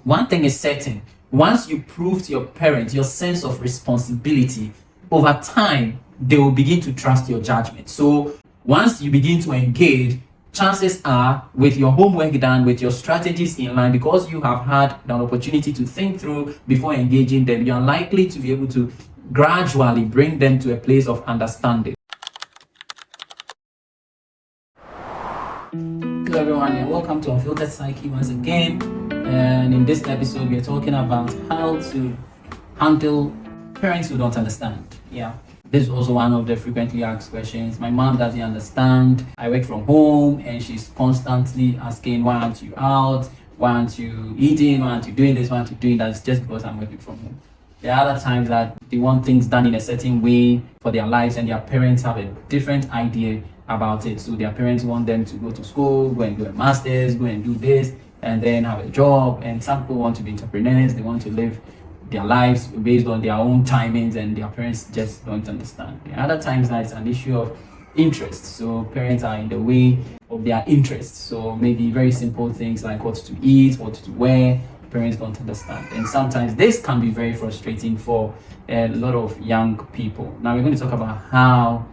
one thing is certain: once you prove to your parents your sense of responsibility, over time they will begin to trust your judgment. So once you begin to engage, chances are, with your homework done, with your strategies in line, because you have had an opportunity to think through before engaging them, you are likely to be able to gradually bring them to a place of understanding. Hello everyone, and welcome to Unfiltered Psyche once again. And in this episode, we're talking about how to handle parents who don't understand. Yeah, this is also one of the frequently asked questions. My mom doesn't understand. I work from home and she's constantly asking, why aren't you out? Why aren't you eating? Why aren't you doing this? Why aren't you doing that? It's just because I'm working from home. There are other times that they want things done in a certain way for their lives, and their parents have a different idea about it. So their parents want them to go to school, go and do a master's, go and do this, and then have a job. And some people want to be entrepreneurs. They want to live their lives based on their own timings, and their parents just don't understand. There are other times that it's an issue of interest. So parents are in the way of their interests. So maybe very simple things like what to eat, what to wear, parents don't understand. And sometimes this can be very frustrating for a lot of young people. Now we're going to talk about how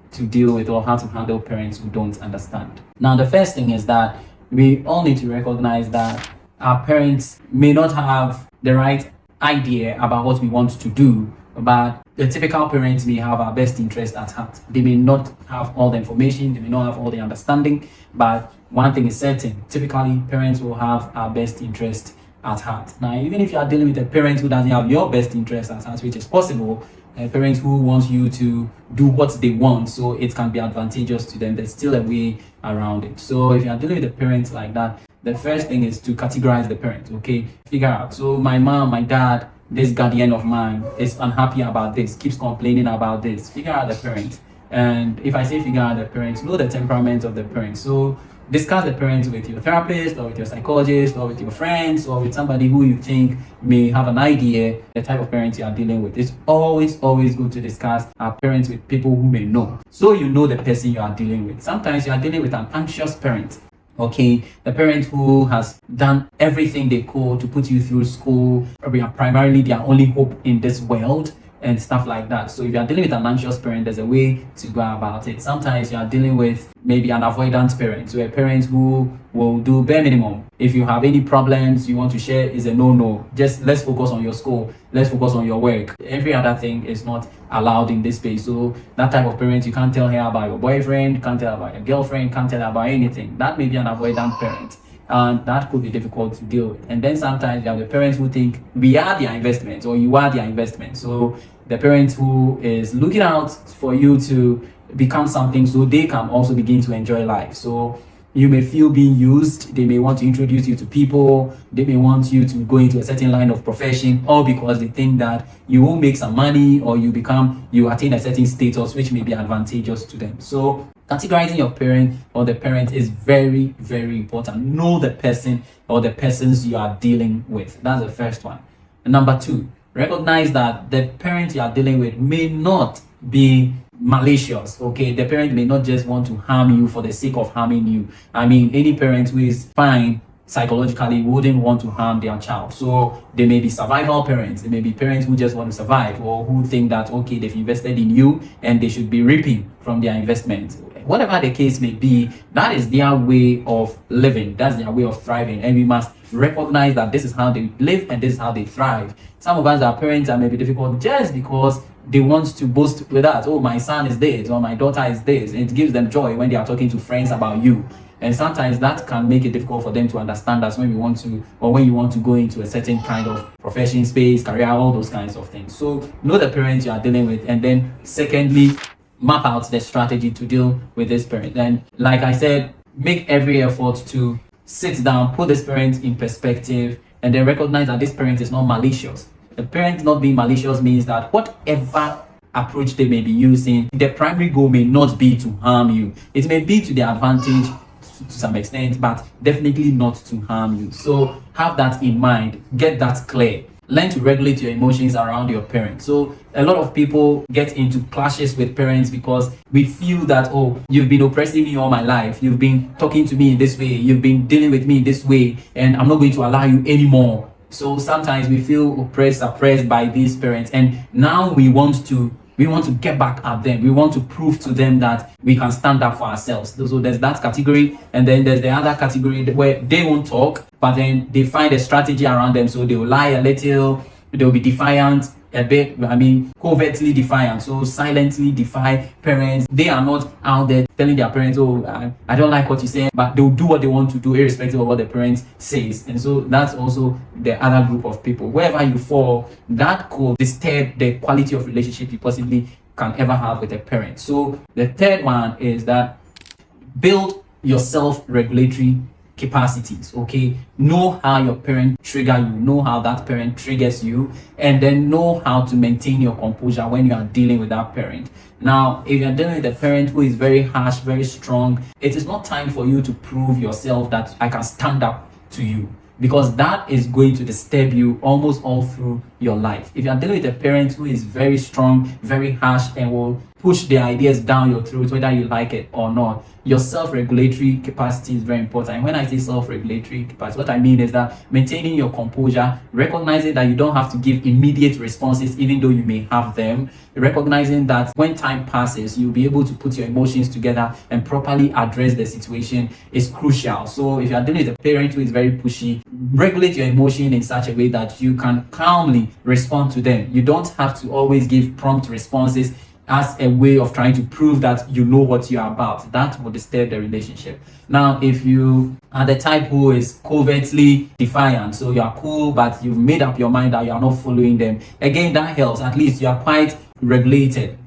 to deal with or how to handle parents who don't understand. Now the first thing is that we all need to recognize that our parents may not have the right idea about what we want to do, but the typical parents may have our best interest at heart. They may not have all the information, they may not have all the understanding, but one thing is certain: typically parents will have our best interest at heart. Now, even if you are dealing with a parent who doesn't have your best interest at heart, which is possible, a parent who wants you to do what they want, so it can be advantageous to them, there's still a way around it. So if you are dealing with a parent like that, the first thing is to categorize the parent. Okay, figure out, so my mom, my dad, this guardian of mine is unhappy about this, keeps complaining about this. Figure out the parent. And if I say figure out the parent, know the temperament of the parent. So discuss the parents with your therapist or with your psychologist or with your friends or with somebody who you think may have an idea the type of parents you are dealing with. It's always good to discuss our parents with people who may know, so you know the person you are dealing with. Sometimes you are dealing with an anxious parent. Okay, the parent who has done everything they could to put you through school, we are primarily their only hope in this world, and stuff like that. So if you are dealing with an anxious parent, there's a way to go about it. Sometimes you are dealing with maybe an avoidant parent, so a parent who will do bare minimum. If you have any problems you want to share, is a no. Just let's focus on your school, let's focus on your work. Every other thing is not allowed in this space. So that type of parent, you can't tell her about your boyfriend, can't tell her about your girlfriend, can't tell her about anything. That may be an avoidant parent, and that could be difficult to deal with. And then sometimes you have the parents who think we are their investment or you are their investment. So the parent who is looking out for you to become something so they can also begin to enjoy life. So you may feel being used. They may want to introduce you to people. They may want you to go into a certain line of profession, all because they think that you will make some money or you attain a certain status which may be advantageous to them. So categorizing your parent or the parent is very important. Know the person or the persons you are dealing with. That's the first one. And number two, recognize that the parent you are dealing with may not be malicious. Okay, the parent may not just want to harm you for the sake of harming you. I mean, any parent who is fine psychologically wouldn't want to harm their child. So they may be survival parents. They may be parents who just want to survive, or who think that, okay, they've invested in you and they should be reaping from their investment. Whatever the case may be, that is their way of living. That's their way of thriving. And we must recognize that this is how they live and this is how they thrive. Some of us, our parents, are maybe difficult just because they want to boast with us. Oh, my son is this, or my daughter is this. And it gives them joy when they are talking to friends about you. And sometimes that can make it difficult for them to understand us when we want to, or when you want to go into a certain kind of profession, space, career, all those kinds of things. So know the parents you are dealing with. And then secondly, map out the strategy to deal with this parent. And like I said, make every effort to sit down, put this parent in perspective, and then recognize that this parent is not malicious. The parent not being malicious means that whatever approach they may be using, the primary goal may not be to harm you. It may be to their advantage to some extent, but definitely not to harm you. So have that in mind, get that clear. Learn to regulate your emotions around your parents. So a lot of people get into clashes with parents because we feel that, oh, you've been oppressing me all my life. You've been talking to me in this way. You've been dealing with me in this way, and I'm not going to allow you anymore. So sometimes we feel suppressed by these parents, and now we want to get back at them. We want to prove to them that we can stand up for ourselves. So there's that category, and then there's the other category where they won't talk, but then they find a strategy around them. So they will lie a little, they'll be defiant, a bit, covertly defiant, so silently defy parents. They are not out there telling their parents, oh, I don't like what you say, but they'll do what they want to do irrespective of what the parents says. And so that's also the other group of people. Wherever you fall, that could disturb the quality of relationship you possibly can ever have with a parent. So the third one is that build your self-regulatory capacities. Okay, know how your parent trigger you, know how that parent triggers you, and then know how to maintain your composure when you are dealing with that parent. Now, if you're dealing with a parent who is very harsh, very strong, it is not time for you to prove yourself that I can stand up to you, because that is going to disturb you almost all through your life. If you're dealing with a parent who is very strong, very harsh, and will push the ideas down your throat whether you like it or not, your self-regulatory capacity is very important. And when I say self-regulatory capacity, what I mean is that maintaining your composure, recognizing that you don't have to give immediate responses even though you may have them, recognizing that when time passes, you'll be able to put your emotions together and properly address the situation is crucial. So if you're dealing with a parent who is very pushy, regulate your emotion in such a way that you can calmly respond to them. You don't have to always give prompt responses as a way of trying to prove that you know what you're about. That will disturb the relationship. Now, if you are the type who is covertly defiant, so you are cool, but you've made up your mind that you are not following them, again, that helps. At least you are quite regulated,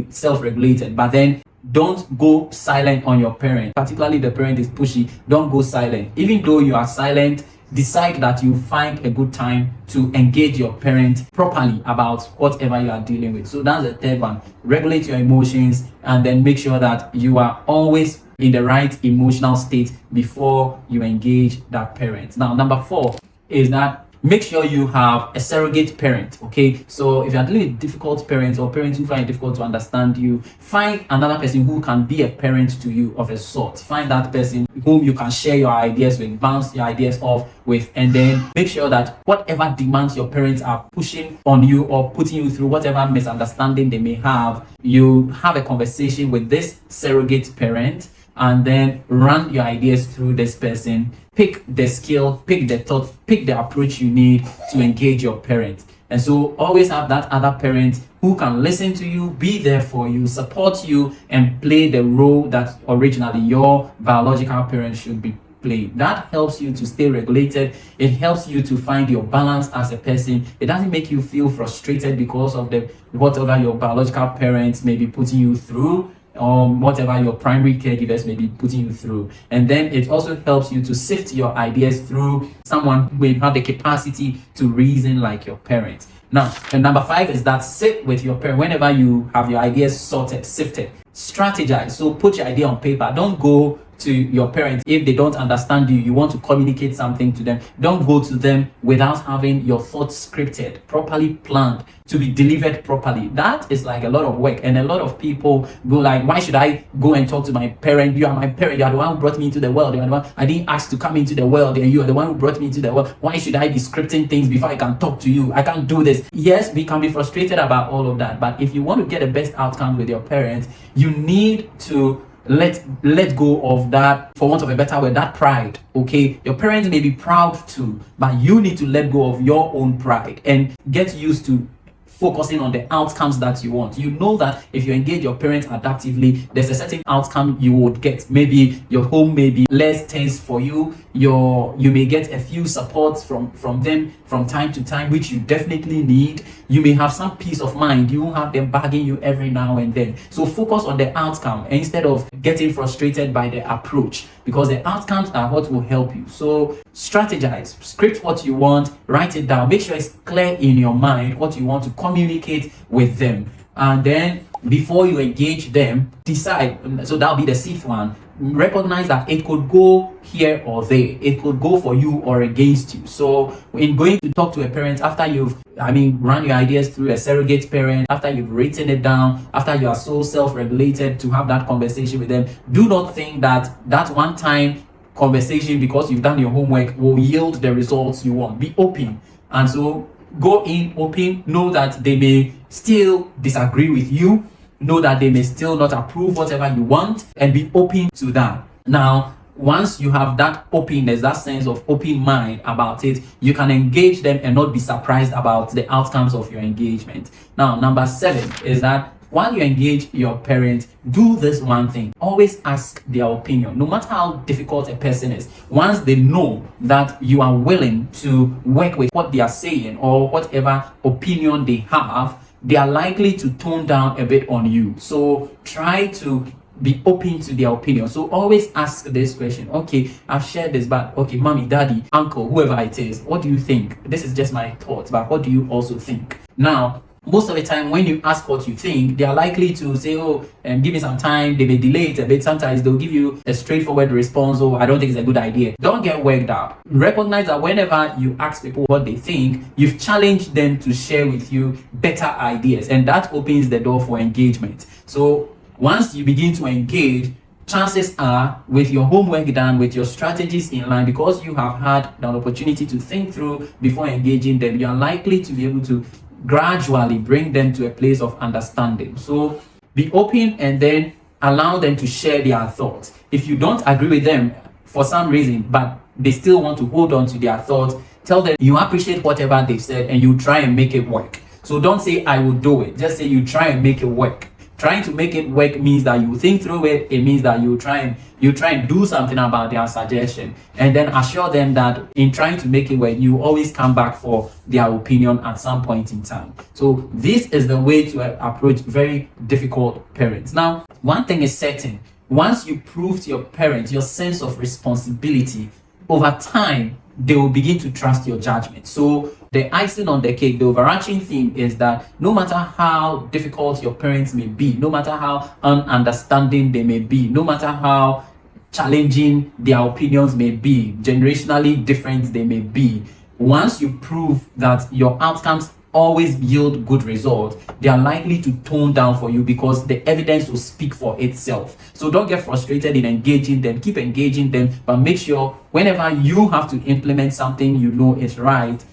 self-regulated. But then don't go silent on your parent, particularly the parent is pushy. Don't go silent. Even though you are silent, decide that you find a good time to engage your parent properly about whatever you are dealing with. So that's the third one. Regulate your emotions, and then make sure that you are always in the right emotional state before you engage that parent. Now, number 4 is that make sure you have a surrogate parent. Okay, so if you're dealing with difficult parents or parents who find it difficult to understand you, find another person who can be a parent to you of a sort. Find that person whom you can share your ideas with, bounce your ideas off with, and then make sure that whatever demands your parents are pushing on you or putting you through, whatever misunderstanding they may have, you have a conversation with this surrogate parent and then run your ideas through this person. Pick the skill, pick the thought, pick the approach you need to engage your parent. And so always have that other parent who can listen to you, be there for you, support you, and play the role that originally your biological parent should be playing. That helps you to stay regulated. It helps you to find your balance as a person. It doesn't make you feel frustrated because of whatever your biological parents may be putting you through, or whatever your primary caregivers may be putting you through. And then it also helps you to sift your ideas through someone who may have the capacity to reason like your parents. Now, and number 5 is that sit with your parent whenever you have your ideas sorted, sifted. Strategize. So put your idea on paper. Don't go to your parents if they don't understand you. You want to communicate something to them. Don't go to them without having your thoughts scripted, properly planned, to be delivered properly. That is like a lot of work, and a lot of people go like, why should I go and talk to my parent? You are my parent. You are the one who brought me into the world. You are the one I didn't ask to come into the world, and you are the one who brought me into the world. Why should I be scripting things before I can talk to you? I can't do this. Yes, we can be frustrated about all of that, but if you want to get the best outcome with your parents, you need to let go of that, for want of a better word, that pride. Okay, your parents may be proud too, but you need to let go of your own pride and get used to focusing on the outcomes that you want. You know that if you engage your parents adaptively, there's a certain outcome you would get. Maybe your home may be less tense for you. You may get a few supports from them from time to time, which you definitely need. You may have some peace of mind. You won't have them bugging you every now and then. So focus on the outcome instead of getting frustrated by the approach, because the outcomes are what will help you. So strategize, script what you want, write it down, make sure it's clear in your mind what you want to communicate with them. And then before you engage them, decide. So that'll be the 6th one. Recognize that it could go here or there. It could go for you or against you. So in going to talk to a parent after you've run your ideas through a surrogate parent, after you've written it down, after you are so self-regulated to have that conversation with them, do not think that that one time conversation, because you've done your homework, will yield the results you want. Be open. And so go in open. Know that they may still disagree with you. Know that they may still not approve whatever you want, and be open to that. Now, once you have that openness, that sense of open mind about it, you can engage them and not be surprised about the outcomes of your engagement. Now, number 7 is that while you engage your parent, do this one thing. Always ask their opinion, no matter how difficult a person is. Once they know that you are willing to work with what they are saying or whatever opinion they have, they are likely to tone down a bit on you. So try to be open to their opinion. So always ask this question. Okay, I've shared this, but okay, mommy, daddy, uncle, whoever it is, what do you think? This is just my thoughts, but what do you also think? Now, most of the time when you ask what you think, they are likely to say, oh, give me some time. They may delay it a bit. Sometimes they'll give you a straightforward response. Oh, I don't think it's a good idea. Don't get worked up. Recognize that whenever you ask people what they think, you've challenged them to share with you better ideas, and that opens the door for engagement. So once you begin to engage, chances are, with your homework done, with your strategies in line, because you have had an opportunity to think through before engaging them, you are likely to be able to gradually bring them to a place of understanding. So be open and then allow them to share their thoughts. If you don't agree with them for some reason, but they still want to hold on to their thoughts, tell them you appreciate whatever they've said and you try and make it work. So don't say I will do it. Just say you try and make it work. Trying to make it work means that you think through it. It means that you try and do something about their suggestion, and then assure them that in trying to make it work, you always come back for their opinion at some point in time. So this is the way to approach very difficult parents. Now, one thing is certain: once you prove to your parents your sense of responsibility, over time they will begin to trust your judgment. So the icing on the cake, the overarching theme is that no matter how difficult your parents may be, no matter how ununderstanding they may be, no matter how challenging their opinions may be, generationally different they may be, once you prove that your outcomes always yield good results, they are likely to tone down for you because the evidence will speak for itself. So don't get frustrated in engaging them. Keep engaging them, but make sure whenever you have to implement something you know is right,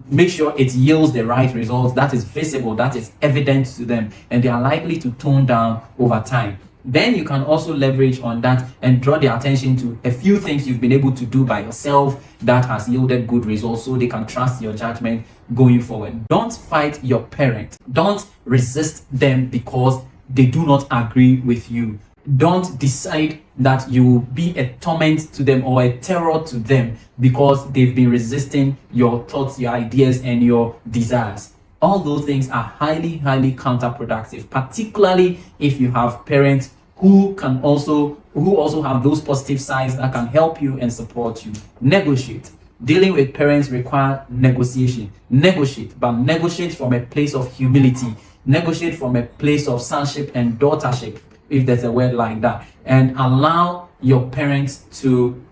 make sure it yields the right results, that is visible, that is evident to them, and they are likely to tone down over time. Then you can also leverage on that and draw their attention to a few things you've been able to do by yourself that has yielded good results, so they can trust your judgment going forward. Don't fight your parent. Don't resist them because they do not agree with you. Don't decide that you will be a torment to them or a terror to them because they've been resisting your thoughts, your ideas, and your desires. All those things are highly, highly counterproductive, particularly if you have parents who also have those positive sides that can help you and support you. Negotiate. Dealing with parents require negotiation. Negotiate, but negotiate from a place of humility. Negotiate from a place of sonship and daughtership, if there's a word like that, and allow your parents to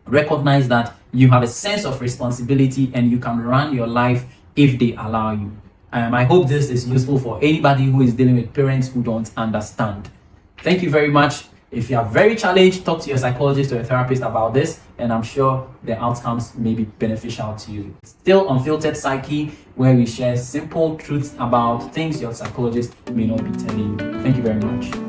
recognize that you have a sense of responsibility and you can run your life if they allow you. I hope this is useful for anybody who is dealing with parents who don't understand. Thank you very much. If you are very challenged, talk to your psychologist or a therapist about this, and I'm sure the outcomes may be beneficial to you. Still Unfiltered Psyche, where we share simple truths about things your psychologist may not be telling you. Thank you very much.